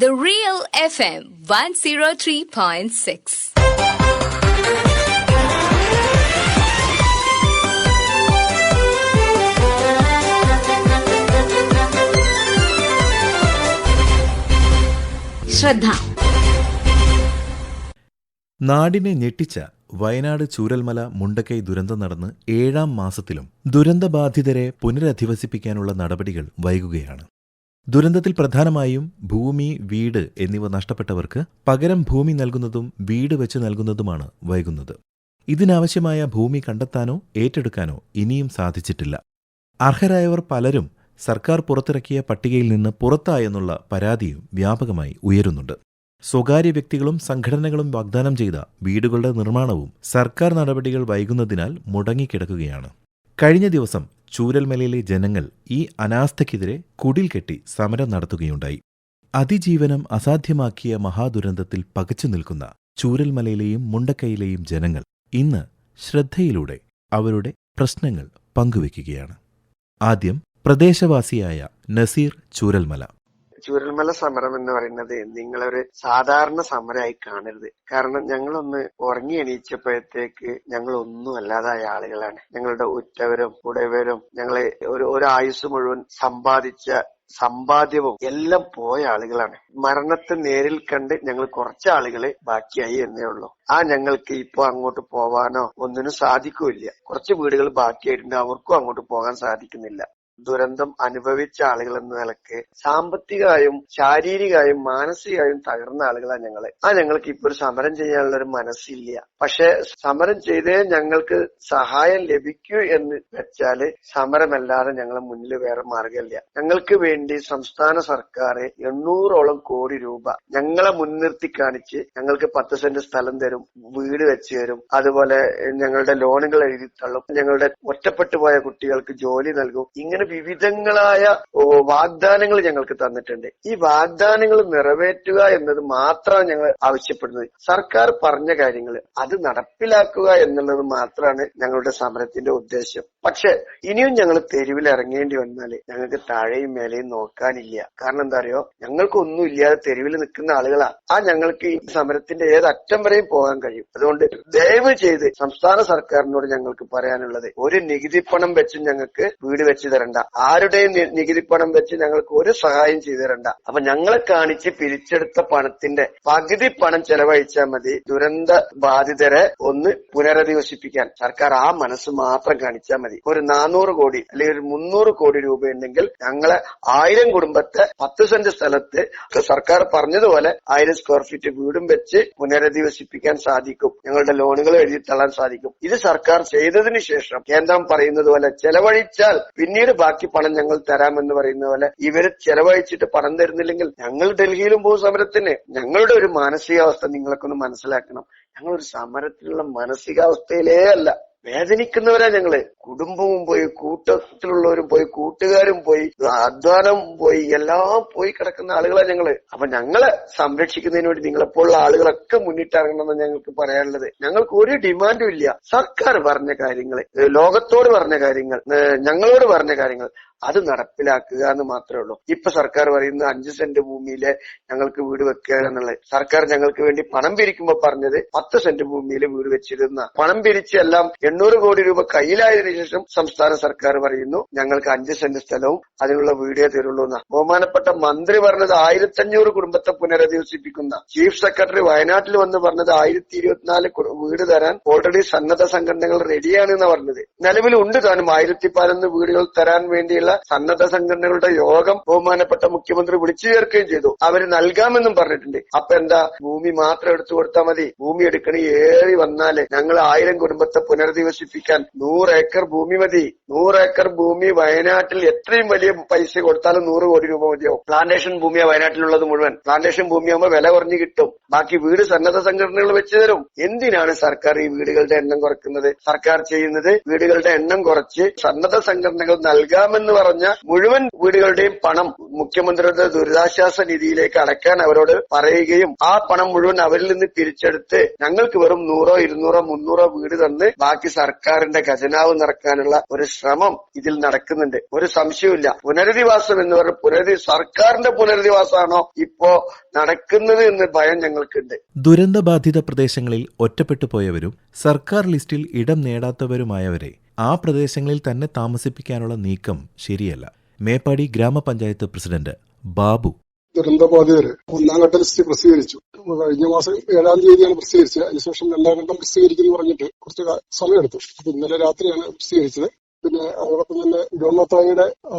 The Real FM 103.6. ശ്രദ്ധ. നാടിനെ ഞെട്ടിച്ച വയനാട് ചൂരൽമല മുണ്ടക്കൈ ദുരന്തം നടന്ന് 7ാം മാസത്തിലും ദുരന്തബാധിതരെ പുനരധിവസിപ്പിക്കാനുള്ള നടപടികൾ വൈകുകയാണ്. ദുരന്തത്തിൽ പ്രധാനമായും ഭൂമി, വീട് എന്നിവ നഷ്ടപ്പെട്ടവർക്ക് പകരം ഭൂമി നൽകുന്നതും വീട് വെച്ച് നൽകുന്നതുമാണ് വൈകുന്നത്. ഇതിനാവശ്യമായ ഭൂമി കണ്ടെത്താനോ ഏറ്റെടുക്കാനോ ഇനിയും സാധിച്ചിട്ടില്ല. അർഹരായവർ പലരും സർക്കാർ പുറത്തിറക്കിയ പട്ടികയിൽ നിന്ന് പുറത്തായെന്നുള്ള പരാതിയും വ്യാപകമായി ഉയരുന്നുണ്ട്. സ്വകാര്യ വ്യക്തികളും സംഘടനകളും വാഗ്ദാനം ചെയ്ത വീടുകളുടെ നിർമ്മാണവും സർക്കാർ നടപടികൾ വൈകുന്നതിനാൽ മുടങ്ങിക്കിടക്കുകയാണ്. കഴിഞ്ഞ ദിവസം ചൂരൽമലയിലെ ജനങ്ങൾ ഈ അനാസ്ഥയ്ക്കെതിരെ കുടിൽ കെട്ടി സമരം നടത്തുകയുണ്ടായി. അതിജീവനം അസാധ്യമാക്കിയ മഹാദുരന്തത്തിൽ പകച്ചു നിൽക്കുന്ന ചൂരൽമലയിലെയും മുണ്ടക്കൈയിലെയും ജനങ്ങൾ ഇന്ന് ശ്രദ്ധയിലൂടെ അവരുടെ പ്രശ്നങ്ങൾ പങ്കുവയ്ക്കുകയാണ്. ആദ്യം പ്രദേശവാസിയായ നസീർ ചൂരൽമല. ചൂരൽമല സമരം എന്ന് പറയുന്നത് നിങ്ങളൊരു സാധാരണ സമരമായി കാണരുത്. കാരണം ഞങ്ങളൊന്ന് ഉറങ്ങി എണീച്ചപ്പോഴത്തേക്ക് ഞങ്ങൾ ഒന്നും അല്ലാതായ ആളുകളാണ്. ഞങ്ങളുടെ ഉറ്റവരും ഉടയവരും ഞങ്ങളെ ഒരു ആയുസ് മുഴുവൻ സമ്പാദിച്ച സമ്പാദ്യവും എല്ലാം പോയ ആളുകളാണ്. മരണത്തെ നേരിൽ കണ്ട് ഞങ്ങൾ കുറച്ച് ആളുകളെ ബാക്കിയായി എന്നേ ഉള്ളൂ. ഞങ്ങൾക്ക് ഇപ്പൊ അങ്ങോട്ട് പോവാനോ ഒന്നിനും സാധിക്കില്ല. കുറച്ച് വീടുകൾ ബാക്കിയായിട്ടുണ്ട്, അവർക്കും അങ്ങോട്ട് പോകാൻ സാധിക്കുന്നില്ല. ദുരന്തം അനുഭവിച്ച ആളുകൾ എന്ന നിലക്ക് സാമ്പത്തികമായും ശാരീരികമായും മാനസികമായും തകർന്ന ആളുകളാണ് ഞങ്ങള്. ഞങ്ങൾക്ക് ഇപ്പൊ ഒരു സമരം ചെയ്യാനുള്ള ഒരു മനസ്സില്ല. പക്ഷെ സമരം ചെയ്തേ ഞങ്ങൾക്ക് സഹായം ലഭിക്കൂ എന്ന് വെച്ചാല് സമരമല്ലാതെ ഞങ്ങളെ മുന്നിൽ വേറെ മാർഗമില്ല. ഞങ്ങൾക്ക് വേണ്ടി സംസ്ഥാന സർക്കാർ 800ഓളം കോടി രൂപ ഞങ്ങളെ മുൻനിർത്തി കാണിച്ച് ഞങ്ങൾക്ക് 10 സെന്റ് സ്ഥലം തരും, വീട് വെച്ച് തരും, അതുപോലെ ഞങ്ങളുടെ ലോണുകൾ എഴുതി തള്ളും, ഞങ്ങളുടെ ഒറ്റപ്പെട്ടു പോയ കുട്ടികൾക്ക് ജോലി നൽകും. ഇങ്ങനെ വിവിധങ്ങളായ വാഗ്ദാനങ്ങൾ ഞങ്ങൾക്ക് തന്നിട്ടുണ്ട്. ഈ വാഗ്ദാനങ്ങൾ നിറവേറ്റുക എന്നത് മാത്രമാണ് ഞങ്ങൾ ആവശ്യപ്പെടുന്നത്. സർക്കാർ പറഞ്ഞ കാര്യങ്ങൾ അത് നടപ്പിലാക്കുക എന്നുള്ളത് മാത്രമാണ് ഞങ്ങളുടെ സമരത്തിന്റെ ഉദ്ദേശം. പക്ഷെ ഇനിയും ഞങ്ങൾ തെരുവിൽ ഇറങ്ങേണ്ടി വന്നാൽ ഞങ്ങൾക്ക് താഴെയും മേലെയും നോക്കാനില്ല. കാരണം എന്താ അറിയോ, ഞങ്ങൾക്കൊന്നും ഇല്ലാതെ തെരുവിൽ നിൽക്കുന്ന ആളുകളാ. ഞങ്ങൾക്ക് ഈ സമരത്തിന്റെ ഏതറ്റം വരെയും പോകാൻ കഴിയും. അതുകൊണ്ട് ദയവ് ചെയ്ത് സംസ്ഥാന സർക്കാരിനോട് ഞങ്ങൾക്ക് പറയാനുള്ളത്, ഒരു നികുതി പണം വെച്ച് ഞങ്ങൾക്ക് വീട് വെച്ച് തരണ്ട, ആരുടെയും നികുതി പണം വെച്ച് ഞങ്ങൾക്ക് ഒരു സഹായം ചെയ്തു തരണ്ട. അപ്പൊ ഞങ്ങളെ കാണിച്ച് പിരിച്ചെടുത്ത പണത്തിന്റെ പകുതി പണം ചെലവഴിച്ചാൽ മതി ദുരന്ത ബാധിതരെ ഒന്ന് പുനരധിവസിപ്പിക്കാൻ. സർക്കാർ മനസ്സ് മാത്രം കാണിച്ചാൽ മതി. ഒരു 400 കോടി അല്ലെങ്കിൽ ഒരു 300 കോടി രൂപ ഉണ്ടെങ്കിൽ ഞങ്ങളെ 1000 കുടുംബത്തെ 10 സെന്റ് സ്ഥലത്ത് സർക്കാർ പറഞ്ഞതുപോലെ 1000 സ്ക്വയർ ഫീറ്റ് വീടും വെച്ച് പുനരധിവസിപ്പിക്കാൻ സാധിക്കും. ഞങ്ങളുടെ ലോണുകൾ എഴുതി തള്ളാൻ സാധിക്കും. ഇത് സർക്കാർ ചെയ്തതിനു ശേഷം കേന്ദ്രം പറയുന്നത് പോലെ ചെലവഴിച്ചാൽ പിന്നീട് ബാക്കി പണം ഞങ്ങൾ തരാമെന്ന് പറയുന്ന പോലെ ഇവര് ചെലവഴിച്ചിട്ട് പണം തരുന്നില്ലെങ്കിൽ ഞങ്ങൾ ഡൽഹിയിലും പോകും സമരത്തിന്. ഞങ്ങളുടെ ഒരു മാനസികാവസ്ഥ നിങ്ങൾക്കൊന്ന് മനസ്സിലാക്കണം. ഞങ്ങളൊരു സമരത്തിലുള്ള മാനസികാവസ്ഥയിലേ അല്ല, വേദനിക്കുന്നവരാ ഞങ്ങള്. കുടുംബവും പോയി, കൂട്ടത്തിലുള്ളവരും പോയി, കൂട്ടുകാരും പോയി, അധ്വാനം പോയി, എല്ലാം പോയി കിടക്കുന്ന ആളുകളാ ഞങ്ങള്. അപ്പൊ ഞങ്ങളെ സംരക്ഷിക്കുന്നതിന് വേണ്ടി നിങ്ങളെപ്പോലുള്ള ആളുകളൊക്കെ മുന്നിട്ടിറങ്ങണമെന്ന് ഞങ്ങൾക്ക് പറയാനുള്ളത്. ഞങ്ങൾക്ക് ഒരു ഡിമാൻഡും ഇല്ല. സർക്കാർ പറഞ്ഞ കാര്യങ്ങൾ, ലോകത്തോട് പറഞ്ഞ കാര്യങ്ങൾ, ഞങ്ങളോട് പറഞ്ഞ കാര്യങ്ങൾ അത് നടപ്പിലാക്കുക എന്ന് മാത്രമേ ഉള്ളൂ. ഇപ്പൊ സർക്കാർ പറയുന്നത് 5 സെന്റ് ഭൂമിയിലെ ഞങ്ങൾക്ക് വീട് വെക്കുക എന്നുള്ളത്. സർക്കാർ ഞങ്ങൾക്ക് വേണ്ടി പണം പിരിക്കുമ്പോ പറഞ്ഞത് 10 സെന്റ് ഭൂമിയിൽ വീട് വെച്ചിരുന്ന പണം പിരിച്ച് എല്ലാം 800 കോടി രൂപ കയ്യിലായതിനു ശേഷം സംസ്ഥാന സർക്കാർ പറയുന്നു ഞങ്ങൾക്ക് 5 സെന്റ് സ്ഥലവും അതിനുള്ള വീടേ തരുള്ളൂ എന്നാ. ബഹുമാനപ്പെട്ട മന്ത്രി പറഞ്ഞത് 1500 കുടുംബത്തെ പുനരധിവസിപ്പിക്കുന്ന. ചീഫ് സെക്രട്ടറി വയനാട്ടിൽ വന്ന് പറഞ്ഞത് 1024 വീട് തരാൻ ഓൾറെഡി സന്നദ്ധ സംഘടനകൾ റെഡിയാണ് എന്നാ പറഞ്ഞത്. നിലവിലുണ്ട് താനും 1011 വീടുകൾ തരാൻ വേണ്ടിയുള്ള സന്നദ്ധ സംഘടനകളുടെ യോഗം ബഹുമാനപ്പെട്ട മുഖ്യമന്ത്രി വിളിച്ചു ചേർക്കുകയും ചെയ്തു. അവര് നൽകാമെന്നും പറഞ്ഞിട്ടുണ്ട്. അപ്പൊ എന്താ, ഭൂമി മാത്രം എടുത്തു കൊടുത്താൽ മതി? ഭൂമി എടുക്കണ ഏറി വന്നാല് ഞങ്ങൾ 1000 കുടുംബത്തെ പുനരധിവസിപ്പിക്കാൻ 100 ഏക്കർ ഭൂമി മതി. 100 ഏക്കർ ഭൂമി വയനാട്ടിൽ എത്രയും വലിയ പൈസ കൊടുത്താലും 100 കോടി രൂപ മതിയാവും. പ്ലാന്റേഷൻ ഭൂമിയാ വയനാട്ടിലുള്ളത് മുഴുവൻ. പ്ലാന്റേഷൻ ഭൂമിയാകുമ്പോൾ വില കുറഞ്ഞു കിട്ടും. ബാക്കി വീട് സന്നദ്ധ സംഘടനകൾ വെച്ച് തരും. എന്തിനാണ് സർക്കാർ ഈ വീടുകളുടെ എണ്ണം കുറയ്ക്കുന്നത്? സർക്കാർ ചെയ്യുന്നത് വീടുകളുടെ എണ്ണം കുറച്ച് സന്നദ്ധ സംഘടനകൾ നൽകാമെന്ന് പറഞ്ഞ മുഴുവൻ വീടുകളുടെയും പണം മുഖ്യമന്ത്രിയുടെ ദുരിതാശ്വാസ നിധിയിലേക്ക് അടക്കാൻ അവരോട് പറയുകയും ആ പണം മുഴുവൻ അവരിൽ നിന്ന് പിരിച്ചെടുത്ത് ഞങ്ങൾക്ക് വെറും 100, 200, 300 വീട് തന്ന് ബാക്കി സർക്കാരിന്റെ ഖജനാവ് നിറക്കാനുള്ള ഒരു ശ്രമം ഇതിൽ നടക്കുന്നുണ്ട്. ഒരു സംശയവുമില്ല. പുനരധിവാസം എന്ന് പറഞ്ഞ സർക്കാരിന്റെ പുനരധിവാസമാണോ ഇപ്പോ നടക്കുന്നത് എന്ന് ഭയം ഞങ്ങൾക്കുണ്ട്. ദുരന്തബാധിത പ്രദേശങ്ങളിൽ ഒറ്റപ്പെട്ടു പോയവരും സർക്കാർ ലിസ്റ്റിൽ ഇടം നേടാത്തവരുമായവരെ ആ പ്രദേശങ്ങളിൽ തന്നെ താമസിപ്പിക്കാനുള്ള നീക്കം ശരിയല്ല. മേപ്പാടി ഗ്രാമപഞ്ചായത്ത് പ്രസിഡന്റ് ബാബു: ദുരന്തബാധിതര് 1ാം ഘട്ട ലിസ്റ്റ് പ്രസിദ്ധീകരിച്ചു. കഴിഞ്ഞ മാസം 7-ാം തീയതിയാണ് പ്രസിദ്ധീകരിച്ചത്. അതിനുശേഷം 2ാം ഘട്ടം പ്രസിദ്ധീകരിക്കുന്നു പറഞ്ഞിട്ട് കുറച്ച് സമയമെടുത്തു. അപ്പൊ ഇന്നലെ രാത്രിയാണ് പ്രസിദ്ധീകരിച്ചത്. പിന്നെ അതോടൊപ്പം തന്നെ ഗവൺമെന്റ്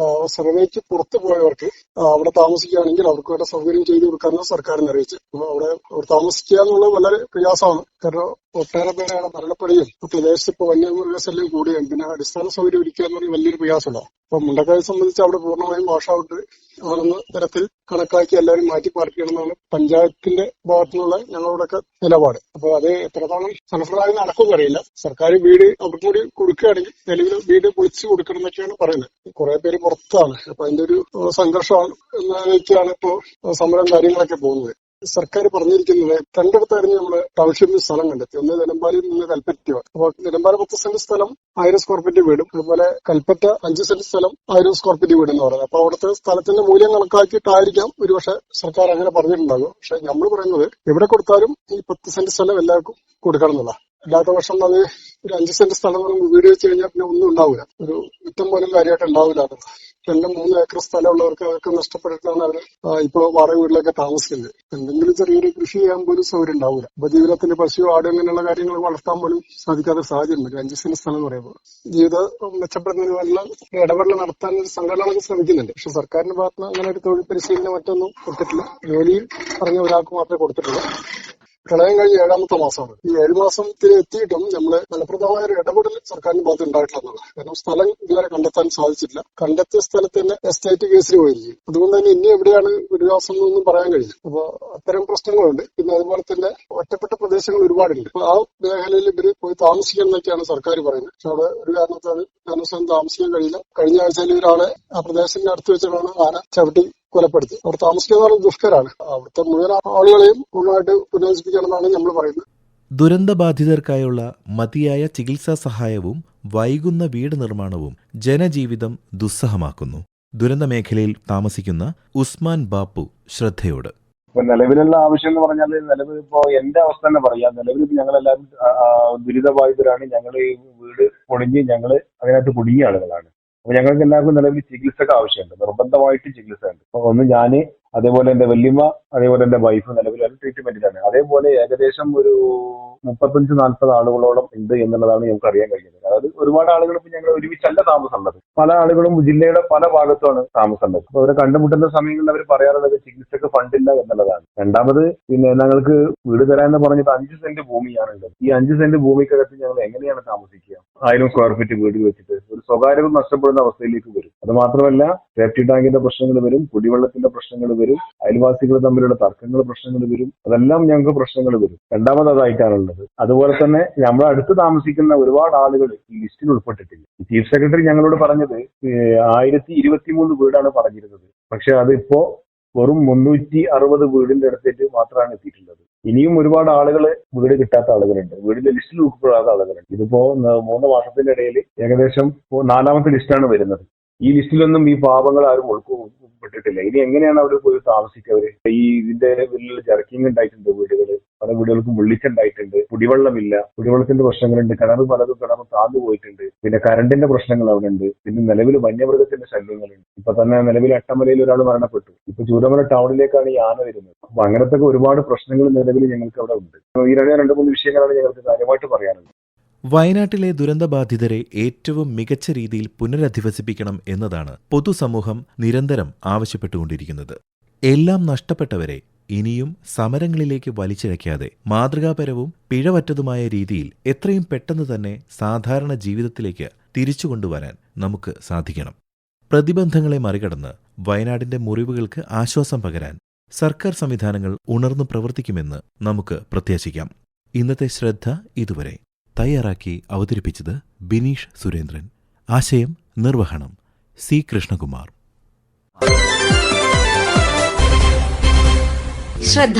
സർവേക്ക് പുറത്തു പോയവർക്ക് അവിടെ താമസിക്കുകയാണെങ്കിൽ അവർക്ക് വേണ്ട സൗകര്യം ചെയ്തു കൊടുക്കാമെന്ന് സർക്കാരിനെ അറിയിച്ചു. അവിടെ താമസിക്കുക എന്നുള്ളത് വളരെ പ്രയാസമാണ്. കാരണം ഒട്ടേറെ പേരെ അവിടെ മരണപ്പെടുകയും പ്രദേശത്ത് ഇപ്പൊ വന്യമൃഗശല്യം കൂടുകയും പിന്നെ അടിസ്ഥാന സൗകര്യം ഒരുക്കുക എന്ന് പറഞ്ഞാൽ വലിയൊരു പ്രയാസമുണ്ടാവും. അപ്പൊ മുണ്ടക്കായെ സംബന്ധിച്ച് അവിടെ പൂർണ്ണമായും വാഷ് ഔട്ട് ആണെന്ന തരത്തിൽ കണക്കാക്കി എല്ലാവരും മാറ്റി പാർപ്പിക്കണമെന്നാണ് പഞ്ചായത്തിന്റെ ഭാഗത്തുനിന്നുള്ള ഞങ്ങളുടെയൊക്കെ നിലപാട്. അപ്പൊ അത് എത്രത്തോളം ഫലപ്രദമായി നടക്കുമെന്ന് അറിയില്ല. സർക്കാർ വീട് അവർക്കും കൂടി കൊടുക്കുകയാണെങ്കിൽ നിലവിൽ വീട് പൊളിച്ചു കൊടുക്കണം എന്നൊക്കെയാണ് പറയുന്നത്. കുറെ പേര് പുറത്താണ്. അപ്പൊ അതിന്റെ ഒരു സംഘർഷമാണ് എന്നൊക്കെയാണ് ഇപ്പോ സമരം കാര്യങ്ങളൊക്കെ പോകുന്നത്. സർക്കാർ പറഞ്ഞിരിക്കുന്നത് 2 നമ്മള് ടൗൺഷിപ്പിൽ സ്ഥലം കണ്ടെത്തി. ഒന്ന് നിലമ്പാലിൽ നിന്ന് കൽപ്പറ്റയാണ്. അപ്പൊ നിലമ്പാല 10 സെന്റ് സ്ഥലം 1000 സ്ക്വയർ ഫീറ്റ് വീടും അതുപോലെ കൽപ്പറ്റ 5 സെന്റ് സ്ഥലം 1000 സ്ക്വയർ ഫീറ്റ് വീട് എന്ന് പറയുന്നത്. അപ്പൊ അവിടുത്തെ സ്ഥലത്തിന്റെ മൂല്യം കണക്കാക്കിയിട്ടായിരിക്കാം ഒരുപക്ഷെ സർക്കാർ അങ്ങനെ പറഞ്ഞിട്ടുണ്ടാകും. പക്ഷെ നമ്മൾ പറയുന്നത് എവിടെ കൊടുത്താലും ഈ 10 സെന്റ് സ്ഥലം എല്ലാവർക്കും കൊടുക്കണം എന്നുള്ള. അല്ലാത്ത പക്ഷം അത് ഒരു 5 സെന്റ് സ്ഥലം വീട് വെച്ച് കഴിഞ്ഞാൽ പിന്നെ ഒന്നും ഉണ്ടാവില്ല. ഒരു വിറ്റം പോലും കാര്യമായിട്ട് ഉണ്ടാവില്ല. 2-3 ഏക്കർ സ്ഥലമുള്ളവർക്ക് അതൊക്കെ നഷ്ടപ്പെട്ടിട്ടാണ് അവർ ഇപ്പോൾ വാടക വീട്ടിലൊക്കെ താമസിക്കുന്നത്. എന്തെങ്കിലും ചെറിയൊരു കൃഷി ചെയ്യാൻ പോലും സൗകര്യം ഉണ്ടാവില്ല. ഉപജീവനത്തിന് പശു, ആട് അങ്ങനെയുള്ള കാര്യങ്ങൾ വളർത്താൻ പോലും സാധിക്കാത്ത സാഹചര്യമുണ്ട്. 5 സെന്റ് സ്ഥലം എന്ന് പറയുമ്പോൾ ജീവിതം മെച്ചപ്പെടുന്നതിന് വല്ല ഇടപെടൽ നടത്താൻ ഒരു സംഘടനകളൊക്കെ ശ്രമിക്കുന്നുണ്ട്. പക്ഷെ സർക്കാരിന്റെ ഭാഗത്തുനിന്ന് അങ്ങനെ ഒരു തൊഴിൽ പരിശീലനം മറ്റൊന്നും കൊടുത്തിട്ടില്ല. ജോലിയിൽ പറഞ്ഞ ഒരാൾക്ക് മാത്രമേ കൊടുത്തിട്ടുള്ളൂ. പ്രളയം കഴിഞ്ഞ് 7ാമത്തെ മാസമാണ്. ഈ 7 മാസത്തിൽ എത്തിയിട്ടും നമ്മള് ഫലപ്രദമായ ഒരു ഇടപെടൽ സർക്കാരിന്റെ ഭാഗത്ത് ഉണ്ടായിട്ടില്ലെന്നാണ്. കാരണം സ്ഥലം ഇതുവരെ കണ്ടെത്താൻ സാധിച്ചിട്ടില്ല. കണ്ടെത്തിയ സ്ഥലത്തിന് എസ്റ്റേറ്റ് കേസിൽ പോയിരിക്കും. അതുകൊണ്ട് തന്നെ ഇനി എവിടെയാണ് ദുരിതാശ്വാസം എന്നൊന്നും പറയാൻ കഴിയില്ല. അപ്പൊ അത്തരം പ്രശ്നങ്ങളുണ്ട്. പിന്നെ അതുപോലെ തന്നെ ഒറ്റപ്പെട്ട പ്രദേശങ്ങൾ ഒരുപാടുണ്ട്. അപ്പൊ ആ മേഖലയിൽ ഇവര് പോയി താമസിക്കണം എന്നൊക്കെയാണ് സർക്കാർ പറയുന്നത്. പക്ഷെ അവിടെ ഒരു കാരണവശാലും താമസിക്കാൻ കഴിയില്ല. കഴിഞ്ഞ ആഴ്ചയിൽ ഒരാളെ ആ പ്രദേശത്തിന്റെ അടുത്ത് വെച്ചിട്ടാണ് ആന ചവിട്ടി കൊലപ്പെടുത്തി. അവിടെ താമസിക്കുന്ന ദുഷ്കരാണ്. അവിടുത്തെ മുഴുവൻ ആളുകളെയും പൂർണ്ണമായിട്ട് പുനരധിവസിപ്പിക്കണമെന്നാണ് നമ്മൾ പറയുന്നത്. ദുരന്തബാധിതർക്കായുള്ള മതിയായ ചികിത്സാ സഹായവും വൈകുന്ന വീട് നിർമ്മാണവും ജനജീവിതം ദുസ്സഹമാക്കുന്നു. ദുരന്തമേഖലയിൽ താമസിക്കുന്ന ഉസ്മാൻ ബാപ്പു ശ്രദ്ധയോട്: ഇപ്പൊ നിലവിലുള്ള ആവശ്യം എന്ന് പറഞ്ഞാൽ നിലവിൽ ഇപ്പോ എന്റെ അവസ്ഥ തന്നെ പറയാം. നിലവിൽ ഞങ്ങളെല്ലാവരും ദുരിതബാധിതരാണ്. ഞങ്ങൾ ഈ വീട് പൊളിഞ്ഞ് ഞങ്ങൾ അതിനകത്ത് കുടുങ്ങിയ ആളുകളാണ്. അപ്പൊ ഞങ്ങൾക്ക് എല്ലാവർക്കും നിലവിൽ ചികിത്സക്ക് ആവശ്യമുണ്ട്. നിർബന്ധമായിട്ട് ചികിത്സ ഉണ്ട്. അപ്പൊ ഒന്ന് ഞാന്, അതേപോലെ എന്റെ വല്യമ്മ, അതേപോലെ എന്റെ വൈഫ് നിലവിൽ ട്രീറ്റ്മെന്റിലാണ്. അതേപോലെ ഏകദേശം ഒരു 35-40 ആളുകളോളം ഉണ്ട് എന്നുള്ളതാണ് ഞങ്ങൾക്ക് അറിയാൻ കഴിയുന്നത്. അതായത് ഒരുപാട് ആളുകൾ ഇപ്പൊ ഞങ്ങൾ ഒരുമിച്ചല്ല താമസമുള്ളത്. പല ആളുകളും ജില്ലയുടെ പല ഭാഗത്തുമാണ് താമസമുള്ളത്. അപ്പൊ അവരെ കണ്ടുമുട്ടുന്ന സമയങ്ങളിൽ അവർ പറയാറുള്ളത് ചികിത്സക്ക് ഫണ്ടില്ല എന്നുള്ളതാണ്. രണ്ടാമത് പിന്നെ ഞങ്ങൾക്ക് വീട് തരാമെന്ന് പറഞ്ഞിട്ട് 5 സെന്റ് ഭൂമിയാണ് ഉള്ളത്. ഈ 5 സെന്റ് ഭൂമിക്കകത്ത് ഞങ്ങൾ എങ്ങനെയാണ് താമസിക്കുക? 1000 സ്ക്വയർ ഫീറ്റ് വീട് വെച്ചിട്ട് ഒരു സ്വകാര്യത നഷ്ടപ്പെടുന്ന അവസ്ഥയിലേക്ക് വരും. അത് മാത്രമല്ല സേഫ്റ്റി ടാങ്കിന്റെ പ്രശ്നങ്ങൾ വരും, കുടിവെള്ളത്തിന്റെ പ്രശ്നങ്ങൾ വരും, അയൽവാസികൾ തമ്മിലുള്ള തർക്കങ്ങൾ പ്രശ്നങ്ങൾ വരും. അതെല്ലാം ഞങ്ങൾക്ക് പ്രശ്നങ്ങൾ വരും. രണ്ടാമത് അതായിട്ടാണുള്ളത്. അതുപോലെ തന്നെ നമ്മൾ അടുത്ത് താമസിക്കുന്ന ഒരുപാട് ആളുകൾ ഈ ലിസ്റ്റിൽ ഉൾപ്പെട്ടിട്ടില്ല. ചീഫ് സെക്രട്ടറി ഞങ്ങളോട് പറഞ്ഞത് 1023 വീടാണ് പറഞ്ഞിരുന്നത്. പക്ഷെ അതിപ്പോ വെറും 360 വീടിന്റെ അടുത്തേക്ക് മാത്രമാണ് എത്തിയിട്ടുള്ളത്. ഇനിയും ഒരുപാട് ആളുകൾ വീട് കിട്ടാത്ത ആളുകളുണ്ട്, വീടിന്റെ ലിസ്റ്റിൽ ഉൾപ്പെടാത്ത ആളുകളുണ്ട്. ഇതിപ്പോ 3 മാസത്തിന്റെ ഇടയിൽ ഏകദേശം 4ാമത്തെ ലിസ്റ്റാണ് വരുന്നത്. ഈ ലിസ്റ്റിലൊന്നും ഈ പാവങ്ങൾ ആരും ഉൾപ്പെട്ടിട്ടില്ല. ഇനി എങ്ങനെയാണ് അവിടെ പോയി താമസിക്കവര്? ഈ ഇതിന്റെ വീട്ടിൽ ജർക്കിങ് ഉണ്ടായിട്ടുണ്ട്, വീടുകള് പല വീടുകൾക്കും മുള്ളിച്ചുണ്ടായിട്ടുണ്ട്, കുടിവെള്ളമില്ല, കുടിവെള്ളത്തിന്റെ പ്രശ്നങ്ങളുണ്ട്, പലതും കിണർ താഴ്ന്നു പോയിട്ടുണ്ട്, പിന്നെ കറണ്ടിന്റെ പ്രശ്നങ്ങൾ അവിടെ ഉണ്ട്, പിന്നെ നിലവിൽ വന്യമൃഗത്തിന്റെ ശല്യങ്ങളുണ്ട്. ഇപ്പൊ തന്നെ നിലവിൽ അട്ടമലയിൽ ഒരാൾ മരണപ്പെട്ടു. ഇപ്പൊ ചൂരമല ടൗണിലേക്കാണ് ഈ ആന വരുന്നത്. അപ്പൊ അങ്ങനത്തെ ഒരുപാട് പ്രശ്നങ്ങൾ നിലവിൽ ഞങ്ങൾക്ക് അവിടെ ഉണ്ട്. ഈ 2-3 വിഷയങ്ങളാണ് ഞങ്ങൾക്ക് കാര്യമായിട്ട് പറയാനുള്ളത്. വയനാട്ടിലെ ദുരന്തബാധിതരെ ഏറ്റവും മികച്ച രീതിയിൽ പുനരധിവസിപ്പിക്കണം എന്നതാണ് പൊതുസമൂഹം നിരന്തരം ആവശ്യപ്പെട്ടുകൊണ്ടിരിക്കുന്നത്. എല്ലാം നഷ്ടപ്പെട്ടവരെ ഇനിയും സമരങ്ങളിലേക്ക് വലിച്ചിഴയ്ക്കാതെ മാതൃകാപരവും പിഴവറ്റതുമായ രീതിയിൽ എത്രയും പെട്ടെന്ന് തന്നെ സാധാരണ ജീവിതത്തിലേക്ക് തിരിച്ചുകൊണ്ടുവരാൻ നമുക്ക് സാധിക്കണം. പ്രതിബന്ധങ്ങളെ മറികടന്ന് വയനാടിന്റെ മുറിവുകൾക്ക് ആശ്വാസം പകരാൻ സർക്കാർ സംവിധാനങ്ങൾ ഉണർന്നു പ്രവർത്തിക്കുമെന്ന് നമുക്ക് പ്രത്യാശിക്കാം. ഇന്നത്തെ ശ്രദ്ധ ഇതുവരെ. തയ്യാറാക്കി അവതരിപ്പിച്ചത് ബിനീഷ് സുരേന്ദ്രൻ. ആശയം നിർവഹണം സി കൃഷ്ണകുമാർ. ശ്രദ്ധ.